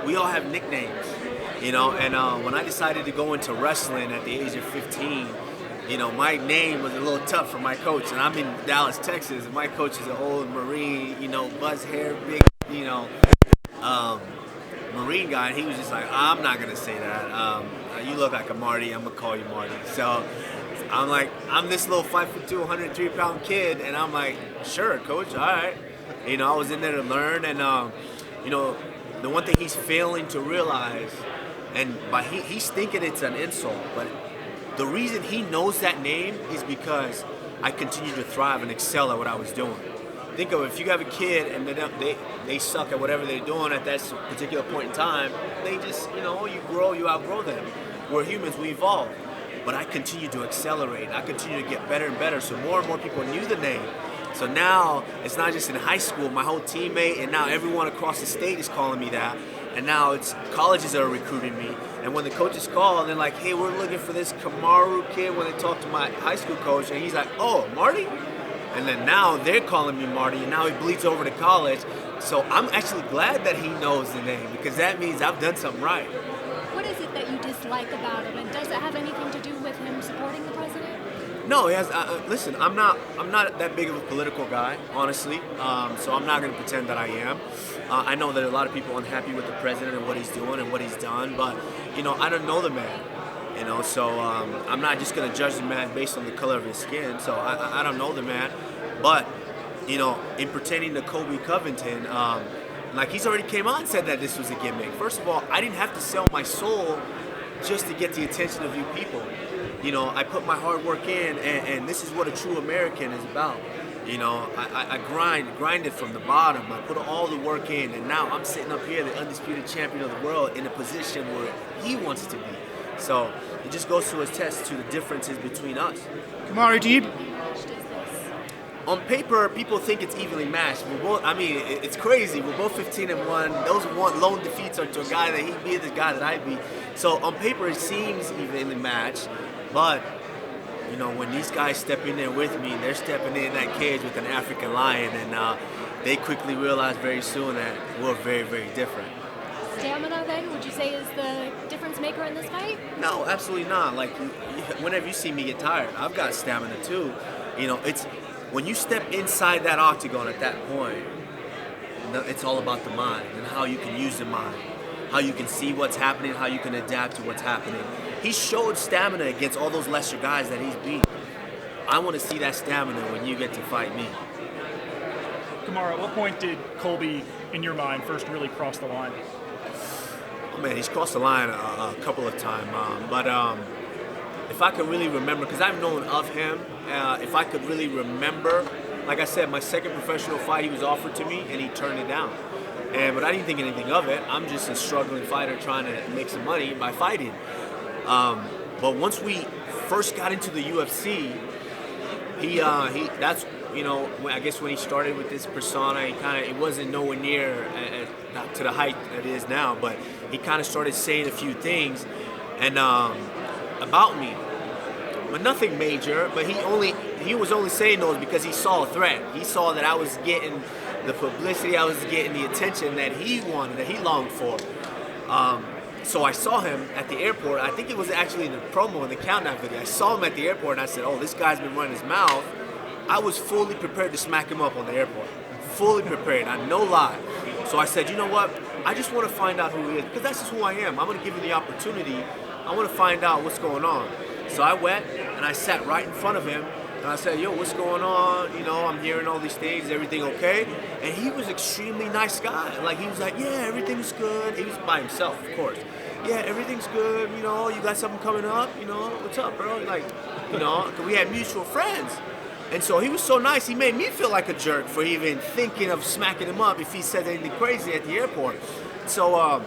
we all have nicknames, and when I decided to go into wrestling at the age of 15, my name was a little tough for my coach, and I'm in Dallas, Texas, and my coach is an old Marine, buzz hair, big, um, Marine guy, and he was just like, I'm not gonna say that. You look like a Marty, I'm gonna call you Marty. So I'm like, I'm this little 5'2", 103-pound kid, and I'm like, sure, coach, all right. I was in there to learn, and the one thing he's failing to realize, and he's thinking it's an insult, but the reason he knows that name is because I continue to thrive and excel at what I was doing. Think of it, if you have a kid and they suck at whatever they're doing at that particular point in time, they just, you grow, you outgrow them. We're humans, we evolve. But I continue to accelerate. I continue to get better and better, so more and more people knew the name. So now, it's not just in high school, my whole teammate, and now everyone across the state is calling me that. And now it's colleges that are recruiting me. And when the coaches call, they're like, hey, we're looking for this Kamaru kid, when they talk to my high school coach, and he's like, oh, Marty? And then now they're calling me Marty, and now he bleeds over to college. So I'm actually glad that he knows the name, because that means I've done something right. What is it that you dislike about him, and does it have anything to do with him supporting the president? No, he has. Listen, I'm not that big of a political guy, honestly. So I'm not going to pretend that I am. I know that a lot of people are unhappy with the president and what he's doing and what he's done, but I don't know the man. So I'm not just going to judge the man based on the color of his skin. So I don't know the man, but in pertaining to Colby Covington, like he's already came out and said that this was a gimmick. First of all, I didn't have to sell my soul just to get the attention of you people. I put my hard work in, and this is what a true American is about. I grinded from the bottom. I put all the work in, and now I'm sitting up here, the undisputed champion of the world, in a position where he wants to be. So it just goes to attest to the differences between us. Kamaru, do you? On paper, people think it's evenly matched. We're both, it's crazy. We're both 15-1. Those lone defeats are to a guy that he beat, the guy that I beat. So on paper, it seems evenly matched. But, when these guys step in there with me, they're stepping in that cage with an African lion, and they quickly realize very soon that we're very, very different. Stamina, then, would you say is the difference maker in this fight? No, absolutely not. Like, whenever you see me get tired, I've got stamina too. It's when you step inside that octagon at that point, it's all about the mind and how you can use the mind, how you can see what's happening, how you can adapt to what's happening. He showed stamina against all those lesser guys that he's beat. I want to see that stamina when you get to fight me. Kamaru, at what point did Colby, in your mind, first really cross the line? Oh man, he's crossed the line a couple of times. But if I could really remember, because I've known of him, if I could really remember, like I said, my second professional fight he was offered to me and he turned it down. But I didn't think anything of it. I'm just a struggling fighter trying to make some money by fighting. But once we first got into the UFC, that's I guess when he started with this persona, it wasn't nowhere near to the height that it is now. But he kind of started saying a few things and about me, but nothing major. But he was only saying those because he saw a threat. He saw that I was getting the publicity, I was getting the attention that he wanted, that he longed for. So I saw him at the airport. I think it was actually in the promo, in the countdown video. I saw him at the airport and I said, oh, this guy's been running his mouth. I was fully prepared to smack him up on the airport. Fully prepared, no lie. So I said, you know what? I just want to find out who he is, because that's just who I am. I'm going to give him the opportunity. I want to find out what's going on. So I went and I sat right in front of him and I said, yo, what's going on? I'm hearing all these things. Is everything okay? And he was an extremely nice guy. Like, he was like, yeah, everything's good. He was by himself, of course. Yeah, everything's good. You got something coming up. What's up, bro? Like, 'cause we had mutual friends. And so he was so nice, he made me feel like a jerk for even thinking of smacking him up if he said anything crazy at the airport. So,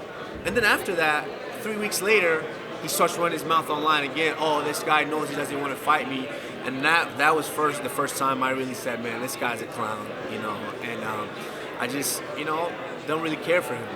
and then after that, 3 weeks later, he starts running his mouth online again. Oh, this guy knows he doesn't want to fight me. And that was the first time I really said, man, this guy's a clown, and I just, don't really care for him.